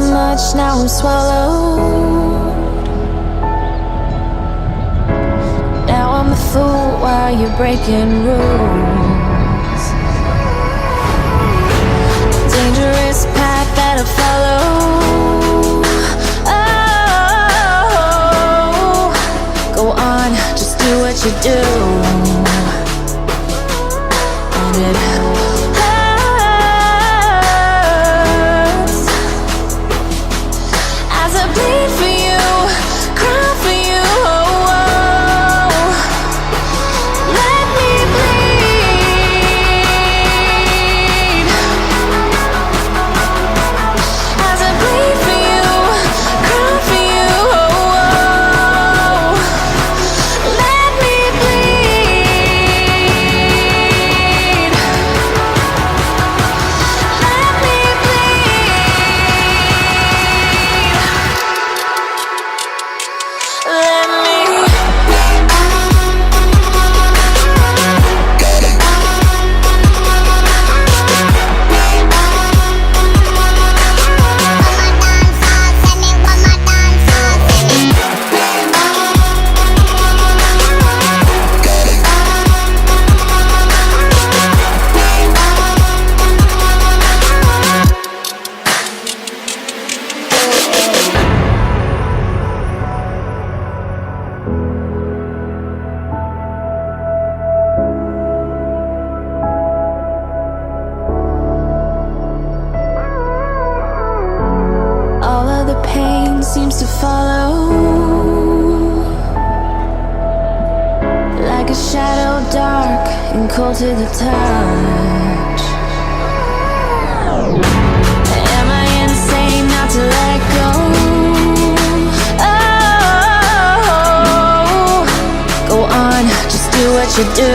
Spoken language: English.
much, now I'm swallowed. Now I'm the fool while you're breaking rules. Dangerous path that I follow. Oh, go on, just do what you do. And it hurts as I bleed for you, cry for you. Oh, oh. Let me bleed as I bleed for you, cry for you. Oh, oh. Let me bleed. Let me bleed. Let me. All of the pain seems to follow, like a shadow, dark and cold to the touch. Am I insane not to let go? Oh, go on, just do what you do.